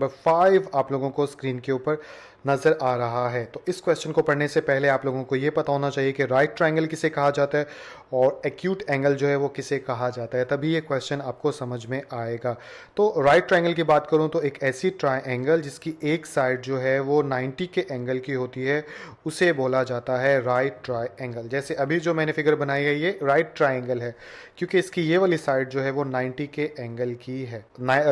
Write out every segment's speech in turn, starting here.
Number 5 आप लोगों को स्क्रीन के ऊपर नज़र आ रहा है। तो इस क्वेश्चन को पढ़ने से पहले आप लोगों को ये पता होना चाहिए कि राइट ट्रायंगल किसे कहा जाता है और एक्यूट एंगल जो है वो किसे कहा जाता है, तभी ये क्वेश्चन आपको समझ में आएगा। तो राइट ट्रायंगल की बात करूँ तो एक ऐसी ट्रायंगल जिसकी एक साइड जो है वो 90 के एंगल की होती है, उसे बोला जाता है राइट ट्रायंगल। जैसे अभी जो मैंने फिगर बनाई है ये राइट ट्रायंगल है, क्योंकि इसकी ये वाली साइड जो है वो 90 के एंगल की है।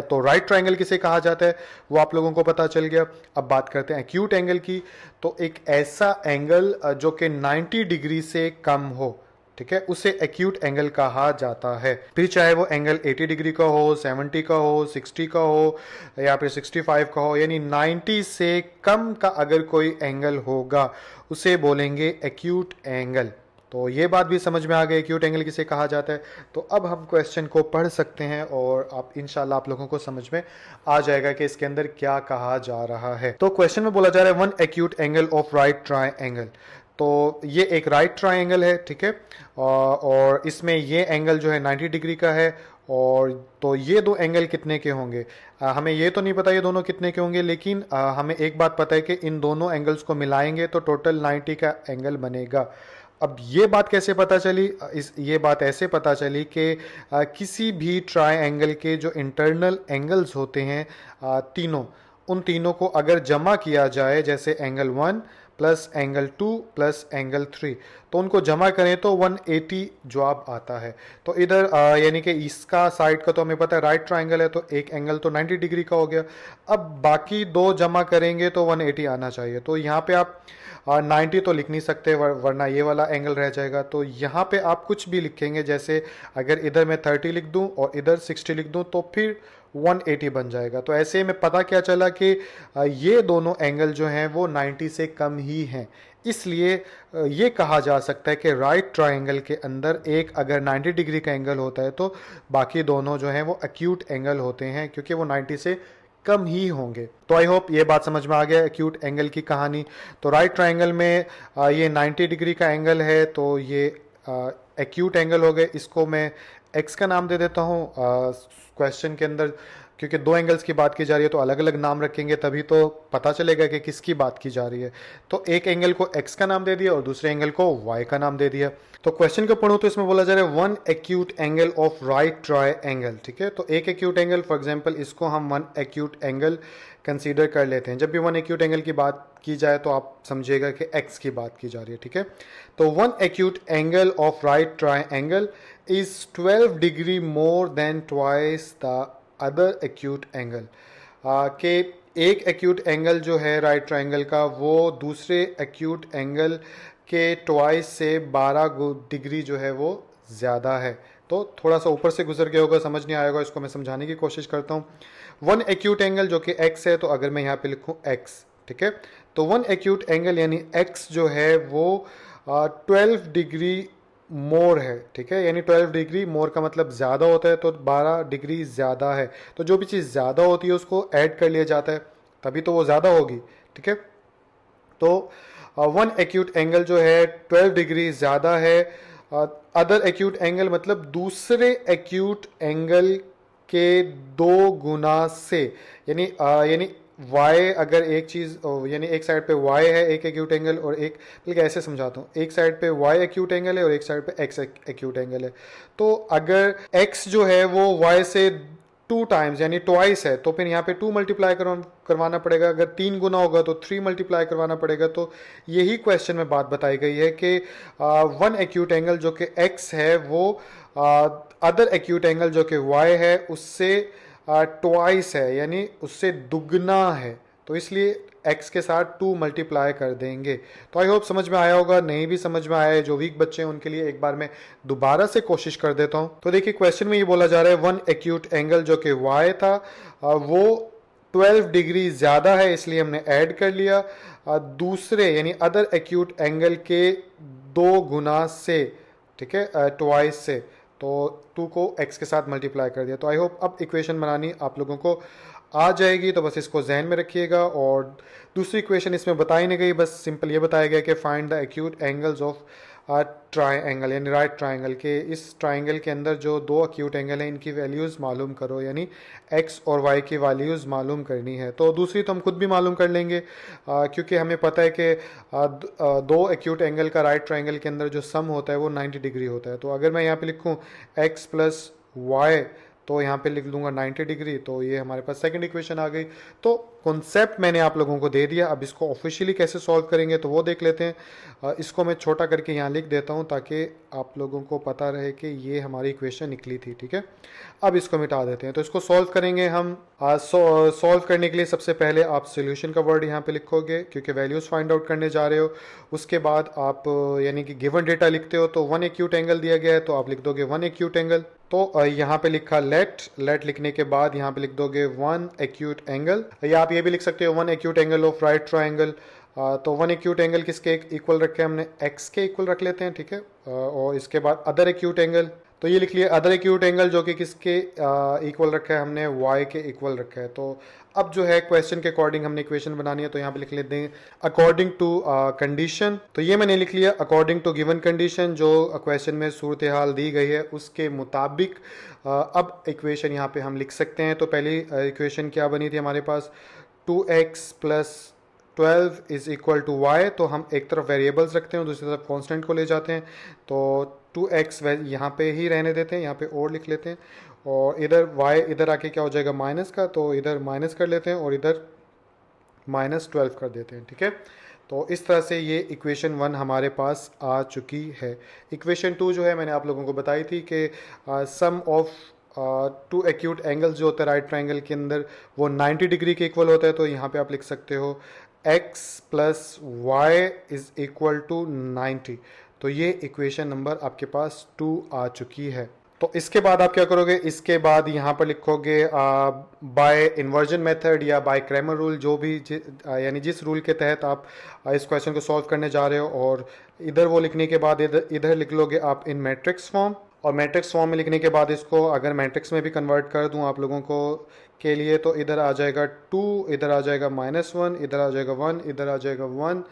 तो राइट ट्रायंगल किसे कहा जाता है वो आप लोगों को पता चल गया। अब बात करते हैं एक्यूट एंगल की। तो एक ऐसा एंगल जो कि 90 डिग्री से कम हो, ठीक है, उसे एक्यूट एंगल कहा जाता है। फिर चाहे वो एंगल 80 डिग्री का हो, 70 का हो, 60 का हो या फिर 65 का हो, यानी 90 से कम का अगर कोई एंगल होगा उसे बोलेंगे एक्यूट एंगल। तो ये बात भी समझ में आ गई एक्यूट एंगल किसे कहा जाता है। तो अब हम क्वेश्चन को पढ़ सकते हैं और आप इंशाल्लाह आप लोगों को समझ में आ जाएगा कि इसके अंदर क्या कहा जा रहा है। तो क्वेश्चन में बोला जा रहा है one acute angle of right triangle. तो ये एक राइट ट्रायंगल है, ठीक है, और इसमें ये एंगल जो है 90 डिग्री का है। और तो ये दो एंगल कितने के होंगे, हमें ये तो नहीं पता ये दोनों कितने के होंगे, लेकिन हमें एक बात पता है कि इन दोनों एंगल्स को मिलाएंगे तो टोटल 90 का एंगल बनेगा। अब ये बात कैसे पता चली, ये बात ऐसे पता चली कि किसी भी ट्रायंगल के जो इंटरनल एंगल्स होते हैं उन तीनों को अगर जमा किया जाए, जैसे angle 1 plus angle 2 plus angle 3, तो उनको जमा करें तो 180 जवाब आता है। तो इधर यानी कि इसका साइड का तो हमें पता है राइट ट्रायंगल है, तो एक एंगल तो 90 डिग्री का हो गया। अब बाकी दो जमा करेंगे तो 180 आना चाहिए। तो यहाँ पे आप 90 तो लिख नहीं सकते, वरना ये वाला एंगल रह जाएगा। तो यहाँ पे आप कुछ भी लिखेंगे, जैसे अगर इधर मैं 30 लिख दूँ और इधर 60 लिख दूँ तो फिर 180 बन जाएगा। तो ऐसे में पता क्या चला कि ये दोनों एंगल जो हैं वो 90 से कम ही हैं। इसलिए ये कहा जा सकता है कि राइट ट्रायंगल के अंदर एक अगर 90 डिग्री का एंगल होता है तो बाकी दोनों जो हैं वो एक्यूट एंगल होते हैं, क्योंकि वो 90 से कम ही होंगे। तो आई होप ये बात समझ में आ गया एक्यूट एंगल की कहानी। तो राइट ट्रायंगल में ये 90 डिग्री का एंगल है, तो ये एक्यूट एंगल हो गए। इसको मैं एक्स का नाम दे देता हूँ क्वेश्चन के अंदर, क्योंकि दो एंगल्स की बात की जा रही है तो अलग अलग नाम रखेंगे तभी तो पता चलेगा कि किसकी बात की जा रही है। तो एक एंगल को एक्स का नाम दे दिया और दूसरे एंगल को वाई का नाम दे दिया। तो क्वेश्चन को पढ़ो तो इसमें बोला जा रहा है one acute angle of right triangle, ठीक है। तो एक एक्यूट एंगल, फॉर एग्जांपल इसको हम वन एक्यूट एंगल कंसीडर कर लेते हैं। जब भी वन एक्यूट एंगल की बात की जाए तो आप समझिएगा कि एक्स की बात की जा रही है, ठीक है। तो one acute angle of right triangle is 12 degree more than twice the other acute angle. के एक एक्यूट एंगल जो है राइट ट्रायंगल का वो दूसरे एक्यूट एंगल के ट्वाइस से 12 डिग्री जो है वो ज़्यादा है। तो थोड़ा सा ऊपर से गुजर गया होगा, समझ नहीं आया होगा, इसको मैं समझाने की कोशिश करता हूँ। वन एक्यूट एंगल जो कि एक्स है, तो अगर मैं यहाँ पे लिखूँ एक्स, ठीक है, तो वन एक्यूट एंगल यानी एक्स जो है वो 12 डिग्री मोर है, ठीक है। यानी 12 डिग्री मोर का मतलब ज़्यादा होता है, तो 12 डिग्री ज़्यादा है। तो जो भी चीज़ ज़्यादा होती है उसको ऐड कर लिया जाता है, तभी तो वो ज़्यादा होगी, ठीक है। तो वन एक्यूट एंगल जो है 12 डिग्री ज़्यादा है अदर एक्यूट एंगल, मतलब दूसरे एक्यूट एंगल के 2 गुना से। यानी y, अगर एक चीज़ यानी एक साइड पे y है एक एक्यूट एंगल, और एक, बल्कि ऐसे समझाता हूँ, एक साइड पे y एक्यूट एंगल है और एक साइड पे x एक्यूट एंगल है। तो अगर x जो है वो y से 2 टाइम्स यानी ट्वाइस है, तो फिर यहाँ पे 2 मल्टीप्लाई करवाना पड़ेगा। अगर 3 गुना होगा तो 3 मल्टीप्लाई करवाना पड़ेगा। तो यही क्वेश्चन में बात बताई गई है कि वन एक्यूट एंगल जो कि x है वो अदर एक्यूट एंगल जो कि y है उससे ट्वाइस है, यानी उससे दुगना है। तो इसलिए x के साथ 2 मल्टीप्लाई कर देंगे। तो आई होप समझ में आया होगा। नहीं भी समझ में आया है, जो वीक बच्चे हैं उनके लिए एक बार मैं दोबारा से कोशिश कर देता हूं। तो देखिए क्वेश्चन में ये बोला जा रहा है वन एक्यूट एंगल जो कि y था वो 12 डिग्री ज़्यादा है, इसलिए हमने ऐड कर लिया दूसरे यानी अदर एक्यूट एंगल के 2 गुना से, ठीक है, ट्वाइस से। तो 2 को x के साथ मल्टीप्लाई कर दिया। तो आई होप अब इक्वेशन बनानी आप लोगों को आ जाएगी, तो बस इसको जहन में रखिएगा। और दूसरी इक्वेशन इसमें बताई नहीं गई, बस सिंपल ये बताया गया कि find the acute angles of triangle यानी राइट ट्राइंगल के, इस ट्राइंगल के अंदर जो दो एक्यूट एंगल हैं इनकी वैल्यूज़ मालूम करो, यानी एक्स और वाई की वैल्यूज़ मालूम करनी है। तो दूसरी तो हम खुद भी मालूम कर लेंगे क्योंकि हमें पता है कि दो एक्यूट एंगल का राइट ट्राइंगल के अंदर जो सम होता है वो 90 डिग्री होता है। तो अगर मैं यहाँ पे लिखूँ एक्स प्लस वाई, तो यहाँ पे लिख लूँगा 90 डिग्री, तो ये हमारे पास सेकंड इक्वेशन आ गई। तो कॉन्सेप्ट मैंने आप लोगों को दे दिया, अब इसको ऑफिशियली कैसे सॉल्व करेंगे तो वो देख लेते हैं। इसको मैं छोटा करके यहाँ लिख देता हूँ ताकि आप लोगों को पता रहे कि ये हमारी इक्वेशन निकली थी, ठीक है। अब इसको मिटा देते हैं, तो इसको सॉल्व करेंगे हम। सॉल्व करने के लिए सबसे पहले आप सोल्यूशन का वर्ड यहाँ पे लिखोगे क्योंकि वैल्यूज़ फाइंड आउट करने जा रहे हो। उसके बाद आप यानी कि गिवन डेटा लिखते हो, तो वन एक्यूट एंगल दिया गया है तो आप लिख दोगे वन एक्यूट एंगल। तो यहाँ पे लिखा लेट लिखने के बाद यहाँ पे लिख दोगे वन एक्यूट एंगल, या आप ये भी लिख सकते हो one acute angle of right triangle. तो वन एक्यूट एंगल किसके इक्वल रखे हमने, एक्स के इक्वल रख लेते हैं, ठीक है। और इसके बाद अदर एक्यूट एंगल, तो ये लिख लिया अदर एक्यूट एंगल जो कि किसके इक्वल रखा है हमने, वाई के इक्वल रखा है। तो अब जो है क्वेश्चन के अकॉर्डिंग हमने इक्वेशन बनानी है, तो यहाँ पे लिख लेते हैं अकॉर्डिंग टू कंडीशन। तो ये मैंने लिख लिया अकॉर्डिंग टू गिवन कंडीशन, जो क्वेश्चन में सूरत हाल दी गई है उसके मुताबिक अब इक्वेशन यहाँ पे हम लिख सकते हैं। तो पहली इक्वेशन क्या बनी थी हमारे पास, 2x plus 12 is equal to y. तो हम एक तरफ वेरिएबल्स रखते हैं, दूसरी तरफ कांस्टेंट को ले जाते हैं। तो 2x यहाँ पे ही रहने देते हैं, यहाँ पे और लिख लेते हैं, और इधर y इधर आके क्या हो जाएगा माइनस का, तो इधर माइनस कर लेते हैं और इधर -12 कर देते हैं, ठीक है। तो इस तरह से ये इक्वेशन 1 हमारे पास आ चुकी है। इक्वेशन 2 जो है मैंने आप लोगों को बताई थी कि सम ऑफ टू एक्यूट एंगल्स जो होता है राइट ट्राइंगल के अंदर वो 90 डिग्री के इक्वल होता है। तो यहाँ पे आप लिख सकते हो x plus y is equal to 90। तो ये इक्वेशन नंबर आपके पास 2 आ चुकी है। तो इसके बाद आप क्या करोगे, इसके बाद यहाँ पर लिखोगे बाय इन्वर्जन मेथड या बाय क्रैमर रूल, जो भी यानी जिस रूल के तहत आप इस क्वेश्चन को सॉल्व करने जा रहे हो। और इधर वो लिखने के बाद इधर लिख लोगे आप इन मैट्रिक्स फॉर्म, और मैट्रिक्स फॉर्म में लिखने के बाद इसको अगर मैट्रिक्स में भी कन्वर्ट कर दूं आप लोगों को के लिए, तो इधर आ जाएगा 2, इधर आ जाएगा -1, इधर आ जाएगा 1, इधर आ जाएगा 1,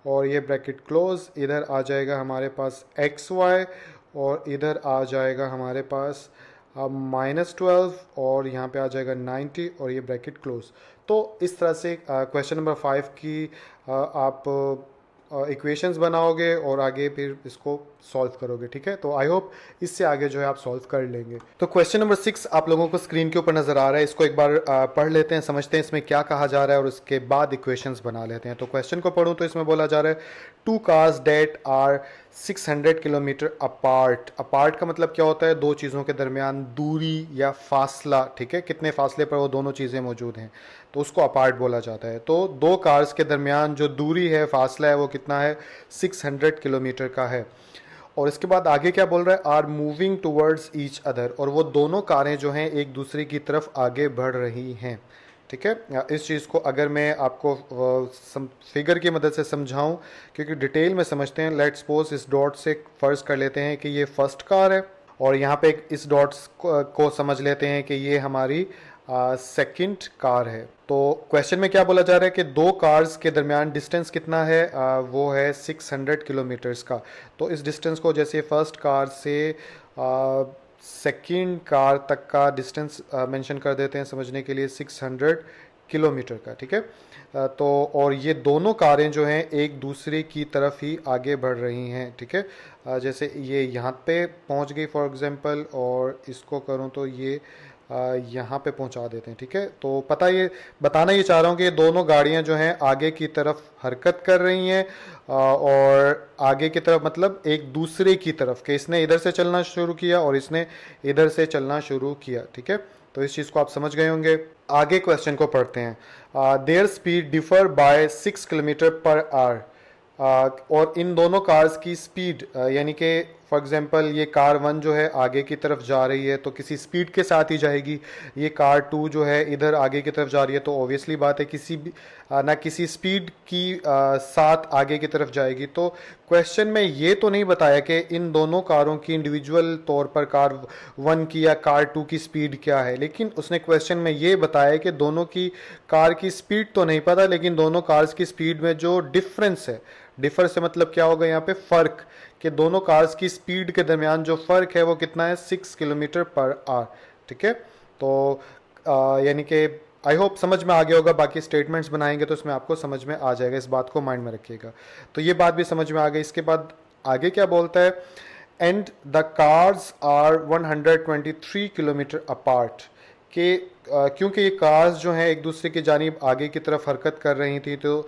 और ये ब्रैकेट क्लोज, इधर आ जाएगा हमारे पास XY, और इधर आ जाएगा हमारे पास -12, और यहाँ पे आ जाएगा 90, और ये ब्रैकेट क्लोज। तो इस तरह से क्वेश्चन नंबर 5 की आप इक्वेशंस बनाओगे और आगे फिर इसको सॉल्व करोगे, ठीक है। तो आई होप इससे आगे जो है आप सॉल्व कर लेंगे। तो क्वेश्चन नंबर 6 आप लोगों को स्क्रीन के ऊपर नजर आ रहा है, इसको एक बार पढ़ लेते हैं, समझते हैं इसमें क्या कहा जा रहा है और उसके बाद इक्वेशंस बना लेते हैं। तो क्वेश्चन को पढ़ूं तो इसमें बोला जा रहा है 2 cars that are 600 kilometre apart. Apart का मतलब क्या होता है, दो चीज़ों के दरमियान दूरी या फासला, ठीक है, कितने फासले पर वो दोनों चीज़ें मौजूद हैं, तो उसको अपार्ट बोला जाता है। तो दो कार्स के दरमियान जो दूरी है, फासला है, वो कितना है, 600 किलोमीटर का है। और इसके बाद आगे क्या बोल रहा है, are moving towards each other, और वो दोनों कारें जो हैं एक दूसरे की तरफ आगे बढ़ रही हैं, ठीक है। इस चीज़ को अगर मैं आपको फिगर की मदद से समझाऊं, क्योंकि डिटेल में समझते हैं, लेट्स सपोज इस डॉट से फ़र्ज़ कर लेते हैं कि ये फर्स्ट कार है, और यहाँ पे इस डॉट्स को समझ लेते हैं कि ये हमारी सेकंड कार है। तो क्वेश्चन में क्या बोला जा रहा है कि दो कार्स के दरमियान डिस्टेंस कितना है, वो है 600 किलोमीटर्स का। तो इस डिस्टेंस को जैसे फर्स्ट कार से सेकंड कार तक का डिस्टेंस मेंशन कर देते हैं समझने के लिए, 600 किलोमीटर का, ठीक है। तो और ये दोनों कारें जो हैं एक दूसरे की तरफ ही आगे बढ़ रही हैं, ठीक है। जैसे ये यहाँ पे पहुँच गई फॉर एग्जांपल, और इसको करूँ तो ये यहाँ पे पहुँचा देते हैं, ठीक है। तो बताना ये चाह रहा हूँ कि दोनों गाड़ियाँ जो हैं आगे की तरफ हरकत कर रही हैं, और आगे की तरफ मतलब एक दूसरे की तरफ, कि इसने इधर से चलना शुरू किया और इसने इधर से चलना शुरू किया, ठीक है। तो इस चीज़ को आप समझ गए होंगे। आगे क्वेश्चन को पढ़ते हैं। There speed differ by 6 kilometre per hour, और इन दोनों कार्स की स्पीड यानी कि फॉर एग्जांपल ये कार 1 जो है आगे की तरफ जा रही है तो किसी स्पीड के साथ ही जाएगी, ये कार 2 जो है इधर आगे की तरफ जा रही है तो ऑब्वियसली बात है किसी स्पीड की साथ आगे की तरफ जाएगी। तो क्वेश्चन में ये तो नहीं बताया कि इन दोनों कारों की इंडिविजुअल तौर पर कार 1 की या कार 2 की स्पीड क्या है, लेकिन उसने क्वेश्चन में ये बताया कि दोनों की कार की स्पीड तो नहीं पता, लेकिन दोनों कार्स की स्पीड में जो डिफरेंस है, डिफर से मतलब क्या होगा यहाँ पे, फ़र्क, कि दोनों कार्स की स्पीड के दरमियान जो फ़र्क है वो कितना है, 6 किलोमीटर पर आवर। ठीक है, तो यानी कि आई होप समझ में आ गया होगा। बाकी स्टेटमेंट्स बनाएंगे तो इसमें आपको समझ में आ जाएगा, इस बात को माइंड में रखिएगा। तो ये बात भी समझ में आ गई। इसके बाद आगे क्या बोलता है, and the cars are 123 kilometre apart, कि क्योंकि ये कार्स जो हैं एक दूसरे की जानिब आगे की तरफ हरकत कर रही थी, तो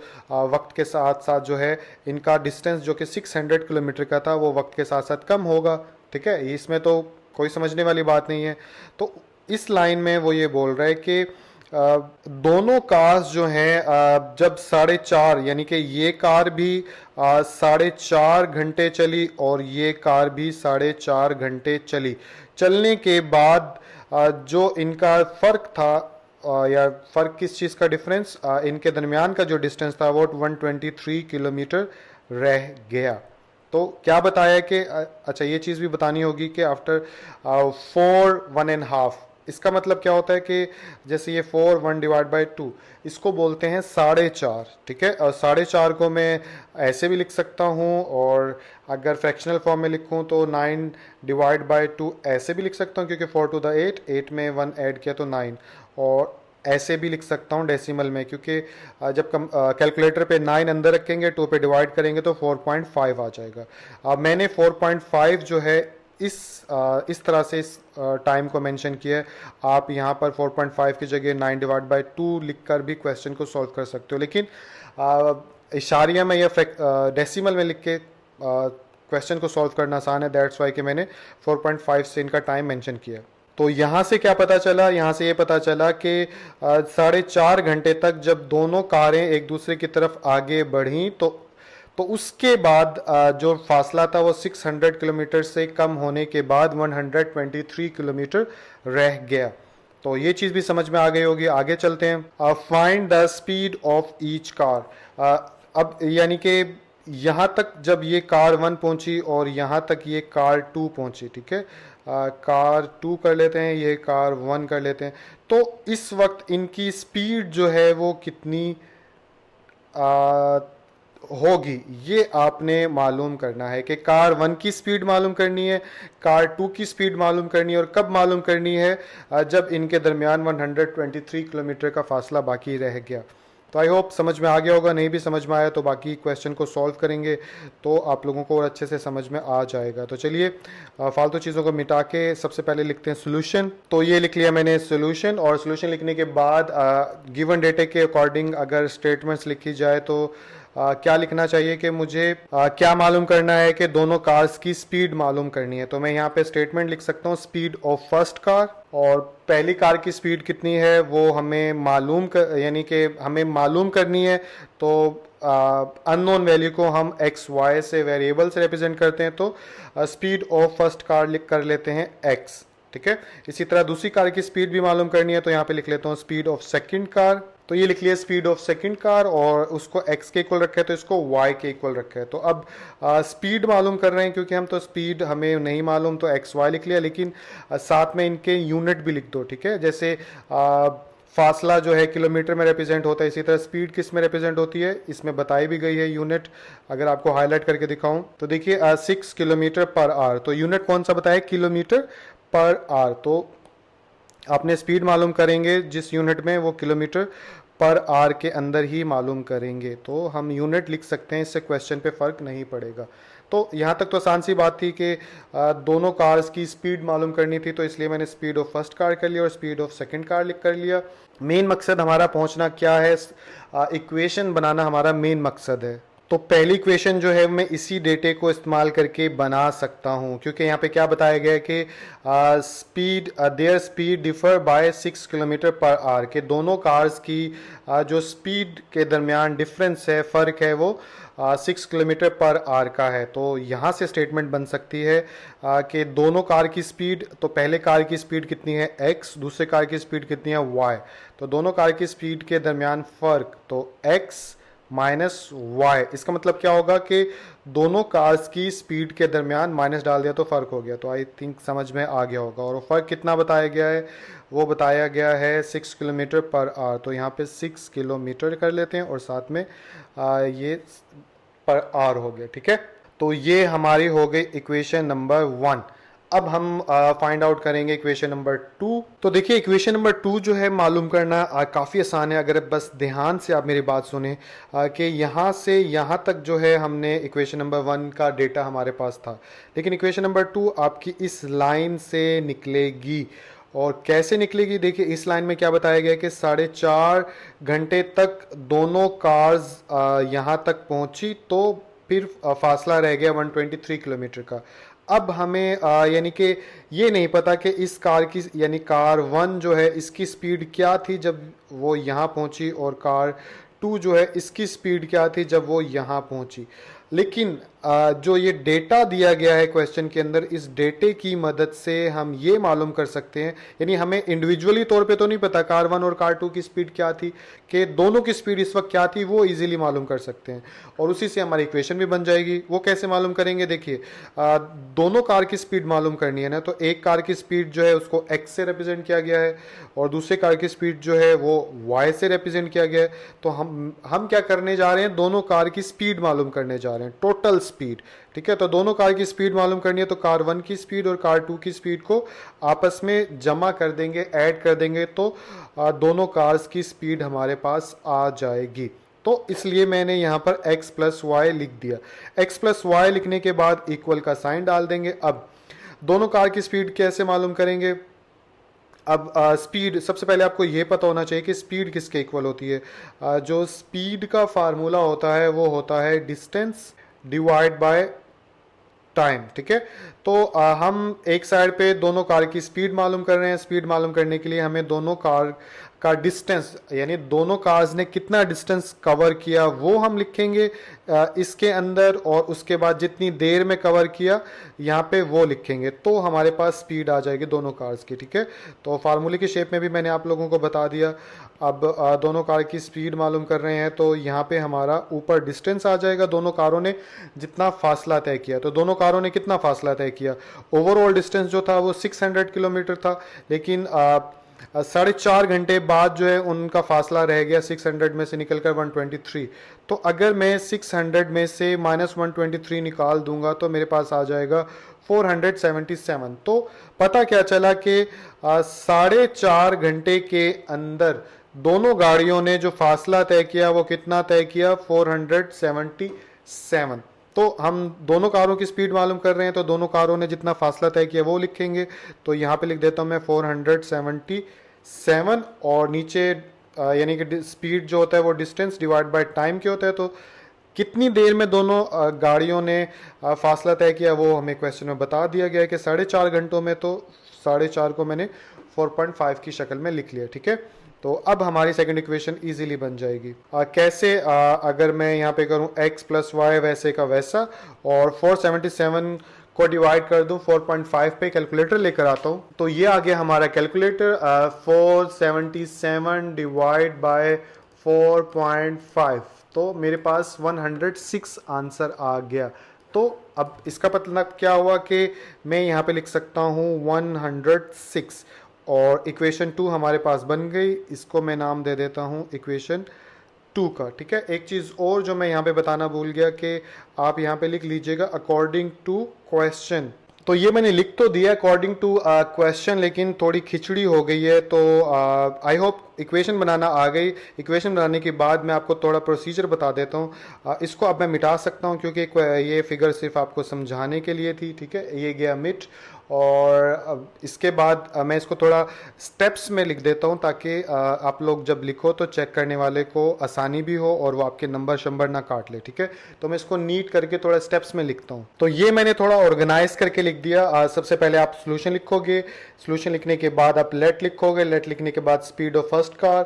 वक्त के साथ साथ जो है इनका डिस्टेंस जो कि 600 किलोमीटर का था वो वक्त के साथ साथ कम होगा। ठीक है, इसमें तो कोई समझने वाली बात नहीं है। तो इस लाइन में वो ये बोल रहा है कि दोनों कार्स जो हैं जब 4.5, यानी कि ये कार भी 4.5 घंटे चली और ये कार भी 4.5 घंटे चली, चलने के बाद जो इनका फ़र्क था, या फ़र्क किस चीज़ का डिफरेंस, इनके दरमियान का जो डिस्टेंस था वो 123 किलोमीटर रह गया। तो क्या बताया कि अच्छा ये चीज़ भी बतानी होगी कि आफ्टर 4 1.5, इसका मतलब क्या होता है कि जैसे ये 4 1/2 इसको बोलते हैं 4.5। ठीक है, और 4.5 को मैं ऐसे भी लिख सकता हूँ, और अगर फ्रैक्शनल फॉर्म में लिखूँ तो 9/2 ऐसे भी लिख सकता हूँ, क्योंकि 4 to the 8, 8 में 1 ऐड किया तो 9, और ऐसे भी लिख सकता हूँ डेसिमल में, क्योंकि जब कैलकुलेटर पे 9 अंदर रखेंगे 2 पे डिवाइड करेंगे तो 4.5 आ जाएगा। अब मैंने 4.5 जो है इस तरह से इस टाइम को मेंशन किया है। आप यहाँ पर 4.5 की जगह 9/2 लिखकर भी क्वेश्चन को सॉल्व कर सकते हो, लेकिन इशारिया में या डेसिमल में लिख के क्वेश्चन को सॉल्व करना आसान है। दैट्स वाई कि मैंने 4.5 से इनका टाइम मेंशन किया। तो यहाँ से क्या पता चला, यहाँ से ये पता चला कि 4.5 घंटे तक जब दोनों कारें एक दूसरे की तरफ आगे बढ़ीं तो उसके बाद जो फासला था वो 600 किलोमीटर से कम होने के बाद 123 किलोमीटर रह गया। तो ये चीज़ भी समझ में आ गई होगी। आगे चलते हैं। Find the speed of each car. अब यानी कि यहाँ तक जब ये कार 1 पहुंची और यहाँ तक ये कार 2 पहुंची। ठीक है, कार 2 कर लेते हैं, ये कार 1 कर लेते हैं। तो इस वक्त इनकी स्पीड जो है वो कितनी होगी, ये आपने मालूम करना है। कि कार 1 की स्पीड मालूम करनी है, कार 2 की स्पीड मालूम करनी है, और कब मालूम करनी है, जब इनके दरमियान 123 किलोमीटर का फासला बाकी रह गया। तो आई होप समझ में आ गया होगा। नहीं भी समझ में आया तो बाकी क्वेश्चन को सॉल्व करेंगे तो आप लोगों को और अच्छे से समझ में आ जाएगा। तो चलिए फालतू चीज़ों को मिटा के सबसे पहले लिखते हैं सोल्यूशन। तो ये लिख लिया मैंने सोल्यूशन, और सोल्यूशन लिखने के बाद गिवन डेटा के अकॉर्डिंग अगर स्टेटमेंट्स लिखी जाए तो क्या लिखना चाहिए कि मुझे क्या मालूम करना है, कि दोनों कार्स की स्पीड मालूम करनी है। तो मैं यहाँ पे स्टेटमेंट लिख सकता हूँ स्पीड ऑफ फर्स्ट कार, और पहली कार की स्पीड कितनी है वो हमें मालूम यानी कि हमें मालूम करनी है। तो अननोन वैल्यू को हम एक्स वाई से वेरिएबल से रिप्रेजेंट करते हैं, तो स्पीड ऑफ फर्स्ट कार लिख कर लेते हैं एक्स। ठीक है, इसी तरह दूसरी कार की स्पीड भी मालूम करनी है, तो यहाँ पे लिख लेता हूँ स्पीड ऑफ सेकंड कार। तो ये लिख लिया स्पीड ऑफ सेकंड कार, और उसको x के इक्वल रखा है तो इसको y के इक्वल रखा है। तो अब स्पीड मालूम कर रहे हैं, क्योंकि हम तो स्पीड हमें नहीं मालूम तो एक्स वाई लिख लिया, लेकिन साथ में इनके यूनिट भी लिख दो। ठीक है, जैसे फासला जो है किलोमीटर में रिप्रेजेंट होता है, इसी तरह स्पीड किस में रिप्रेजेंट होती है, इसमें बताई भी गई है यूनिट। अगर आपको हाईलाइट करके दिखाऊं तो देखिए 6 किलोमीटर पर आवर, तो यूनिट कौन सा बताया, किलोमीटर पर आवर। तो आपने स्पीड मालूम करेंगे जिस यूनिट में, वो किलोमीटर पर आवर के अंदर ही मालूम करेंगे। तो हम यूनिट लिख सकते हैं, इससे क्वेश्चन पे फ़र्क नहीं पड़ेगा। तो यहाँ तक तो आसान सी बात थी कि दोनों कार्स की स्पीड मालूम करनी थी, तो इसलिए मैंने स्पीड ऑफ फर्स्ट कार कर लिया और स्पीड ऑफ सेकंड कार लिख कर लिया। मेन मकसद हमारा पहुँचना क्या है, इक्वेशन बनाना हमारा मेन मकसद है। तो पहली इक्वेशन जो है मैं इसी डेटे को इस्तेमाल करके बना सकता हूँ, क्योंकि यहाँ पे क्या बताया गया है कि there speed differ by 6 kilometre per our, के दोनों कार्स की जो स्पीड के दरमियान डिफरेंस है, फ़र्क है, वो 6 किलोमीटर पर आवर का है। तो यहाँ से स्टेटमेंट बन सकती है कि दोनों कार की स्पीड, तो पहले कार की स्पीड कितनी है x, दूसरे कार की स्पीड कितनी है y, तो दोनों कार की स्पीड के दरमियान फ़र्क तो x माइनस वाई। इसका मतलब क्या होगा कि दोनों कार्स की स्पीड के दरमियान माइनस डाल दिया तो फ़र्क हो गया। तो आई थिंक समझ में आ गया होगा। और फ़र्क कितना बताया गया है, वो बताया गया है 6 किलोमीटर पर आवर। तो यहाँ पे 6 किलोमीटर कर लेते हैं और साथ में ये पर आवर हो गया, ठीक है। तो ये हमारी हो गई इक्वेशन नंबर 1। अब हम फाइंड आउट करेंगे इक्वेशन नंबर 2। तो देखिए इक्वेशन नंबर 2 जो है मालूम करना काफ़ी आसान है, अगर बस ध्यान से आप मेरी बात सुने कि यहाँ से यहाँ तक जो है हमने इक्वेशन नंबर 1 का डेटा हमारे पास था, लेकिन इक्वेशन नंबर 2 आपकी इस लाइन से निकलेगी। और कैसे निकलेगी, देखिए इस लाइन में क्या बताया गया है कि 4.5 घंटे तक दोनों कार्स यहाँ तक पहुँची, तो फिर फासला रह गया 123 किलोमीटर का। अब हमें यानी कि ये नहीं पता कि इस कार की यानी कार 1 जो है इसकी स्पीड क्या थी जब वो यहाँ पहुँची, और कार 2 जो है इसकी स्पीड क्या थी जब वो यहाँ पहुँची। लेकिन जो ये डेटा दिया गया है क्वेश्चन के अंदर, इस डेटे की मदद से हम ये मालूम कर सकते हैं, यानी हमें इंडिविजुअली तौर पे तो नहीं पता कार 1 और कार 2 की स्पीड क्या थी, कि दोनों की स्पीड इस वक्त क्या थी, वो इजीली मालूम कर सकते हैं और उसी से हमारी इक्वेशन भी बन जाएगी। वो कैसे मालूम करेंगे, देखिए दोनों कार की स्पीड मालूम करनी है ना, तो एक कार की स्पीड जो है उसको x से रिप्रेजेंट किया गया है और दूसरे कार की स्पीड जो है वो y से रिप्रेजेंट किया गया है। तो हम क्या करने जा रहे हैं, दोनों कार की स्पीड मालूम करने जा रहे हैं, टोटल स्पीड, ठीक है। तो दोनों कार की स्पीड मालूम करनी है, तो कार 1 की स्पीड और कार 2 की स्पीड को आपस में जमा कर देंगे, ऐड कर देंगे, तो दोनों कार्स की स्पीड हमारे पास आ जाएगी। तो इसलिए मैंने यहाँ पर x प्लस वाई लिख दिया। x प्लस वाई लिखने के बाद इक्वल का साइन डाल देंगे। अब दोनों कार की स्पीड कैसे मालूम करेंगे, अब स्पीड सबसे पहले आपको ये पता होना चाहिए कि स्पीड किसके इक्वल होती है। जो स्पीड का फार्मूला होता है वो होता है डिस्टेंस डिवाइड बाय टाइम, ठीक है। तो हम एक साइड पे दोनों कार की स्पीड मालूम कर रहे हैं। स्पीड मालूम करने के लिए हमें दोनों कार का डिस्टेंस, यानी दोनों कार्स ने कितना डिस्टेंस कवर किया वो हम लिखेंगे इसके अंदर, और उसके बाद जितनी देर में कवर किया यहाँ पे वो लिखेंगे, तो हमारे पास स्पीड आ जाएगी दोनों कार्स की, ठीक है। तो फार्मूले की शेप में भी मैंने आप लोगों को बता दिया। अब दोनों कार की स्पीड मालूम कर रहे हैं, तो यहाँ पे हमारा ऊपर डिस्टेंस आ जाएगा, दोनों कारों ने जितना फासला तय किया। तो दोनों कारों ने कितना फासला तय किया, ओवरऑल डिस्टेंस जो था वो 600 किलोमीटर था, लेकिन 4.5 घंटे बाद जो है उनका फासला रह गया 600 में से निकलकर 123। तो अगर मैं 600 में से -123 निकाल दूंगा तो मेरे पास आ जाएगा 477। तो पता क्या चला कि 4.5 घंटे के अंदर दोनों गाड़ियों ने जो फासला तय किया वो कितना तय किया, 477। तो हम दोनों कारों की स्पीड मालूम कर रहे हैं, तो दोनों कारों ने जितना फासला तय किया वो लिखेंगे। तो यहाँ पे लिख देता हूँ मैं 477, और नीचे यानी कि स्पीड जो होता है वो डिस्टेंस डिवाइड बाय टाइम के होता है, तो कितनी देर में दोनों गाड़ियों ने फासला तय किया वो हमें क्वेश्चन में बता दिया गया है कि 4.5 घंटों में। तो 4.5 को मैंने 4.5 की शक्ल में लिख लिया, ठीक है। तो अब हमारी सेकंड इक्वेशन इजीली बन जाएगी। कैसे, अगर मैं यहाँ पे करूँ x प्लस वाई वैसे का वैसा, और 477 को डिवाइड कर दूं 4.5 पे, कैलकुलेटर लेकर आता हूँ। तो ये आ गया हमारा कैलकुलेटर, 477 डिवाइड बाय 4.5, तो मेरे पास 106 आंसर आ गया। तो अब इसका मतलब क्या हुआ कि मैं यहाँ पे लिख सकता हूँ 106, और इक्वेशन 2 हमारे पास बन गई। इसको मैं नाम दे देता हूँ इक्वेशन 2 का, ठीक है। एक चीज़ और जो मैं यहाँ पे बताना भूल गया कि आप यहाँ पे लिख लीजिएगा अकॉर्डिंग टू क्वेश्चन। तो ये मैंने लिख तो दिया अकॉर्डिंग टू क्वेश्चन, लेकिन थोड़ी खिचड़ी हो गई है। तो आई होप इक्वेशन बनाना आ गई। इक्वेशन बनाने के बाद मैं आपको थोड़ा प्रोसीजर बता देता हूँ। इसको अब मैं मिटा सकता हूँ क्योंकि ये फिगर सिर्फ आपको समझाने के लिए थी, ठीक है। ये गया मिट, और इसके बाद मैं इसको थोड़ा स्टेप्स में लिख देता हूँ ताकि आप लोग जब लिखो तो चेक करने वाले को आसानी भी हो और वो आपके नंबर शंबर ना काट ले, ठीक है। तो मैं इसको नीट करके थोड़ा स्टेप्स में लिखता हूँ। तो ये मैंने थोड़ा ऑर्गेनाइज करके लिख दिया। सबसे पहले आप सोल्यूशन लिखोगे, सोल्यूशन लिखने के बाद आप लेट लिखोगे, लेट लिखने के बाद speed of first car,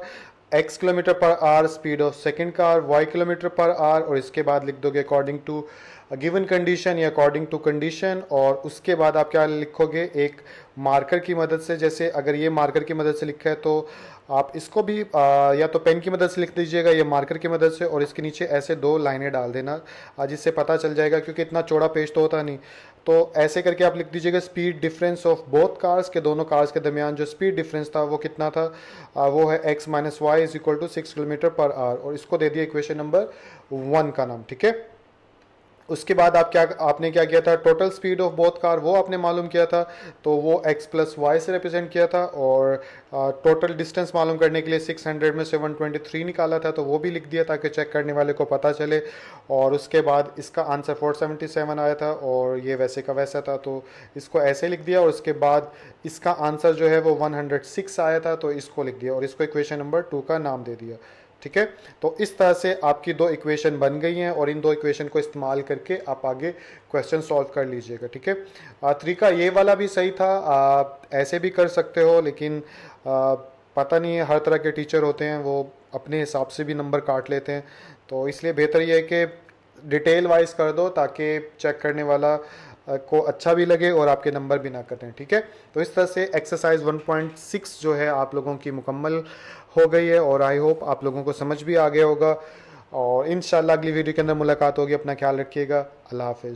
x kilometre per our, speed of second car y kilometre per hour, और इसके बाद लिख दोगे अकॉर्डिंग टू गिवन कंडीशन या अकॉर्डिंग टू कंडीशन। और उसके बाद आप क्या लिखोगे, एक मार्कर की मदद से। जैसे अगर ये मार्कर की मदद से लिखा है तो आप इसको भी या तो पेन की मदद से लिख दीजिएगा या मार्कर की मदद से, और इसके नीचे ऐसे 2 लाइनें डाल देना जिससे पता चल जाएगा, क्योंकि इतना चौड़ा पेज तो होता नहीं। तो ऐसे करके आप लिख दीजिएगा speed difference of both cars, के दोनों कार्स के दरमियान जो स्पीड डिफरेंस था वो कितना था, वो है x minus y is equal to 6 kilometre per hour, और इसको दे दिया इक्वेशन नंबर 1 का नाम, ठीक है। उसके बाद आपने क्या किया था, total speed of both car वो आपने मालूम किया था, तो वो x प्लस वाई से रिप्रेजेंट किया था। और टोटल डिस्टेंस मालूम करने के लिए 600 में से 123 निकाला था, तो वो भी लिख दिया ताकि चेक करने वाले को पता चले। और उसके बाद इसका आंसर 477 आया था, और ये वैसे का वैसा था, तो इसको ऐसे लिख दिया। और उसके बाद इसका आंसर जो है वो 106 आया था, तो इसको लिख दिया और इसको इक्वेशन नंबर 2 का नाम दे दिया। ठीक है, तो इस तरह से आपकी दो इक्वेशन बन गई हैं, और इन दो इक्वेशन को इस्तेमाल करके आप आगे क्वेश्चन सॉल्व कर लीजिएगा। ठीक है, तरीका ये वाला भी सही था, आप ऐसे भी कर सकते हो, लेकिन पता नहीं है, हर तरह के टीचर होते हैं, वो अपने हिसाब से भी नंबर काट लेते हैं, तो इसलिए बेहतर ये है कि डिटेल वाइज कर दो ताकि चेक करने वाला को अच्छा भी लगे और आपके नंबर भी ना कटें। ठीक है, तो इस तरह से एक्सरसाइज 1.6 जो है आप लोगों की मुकम्मल हो गई है, और आई होप आप लोगों को समझ भी आ गया होगा। और इंशाल्लाह अगली वीडियो के अंदर मुलाकात होगी। अपना ख्याल रखिएगा। अल्लाह हाफिज़।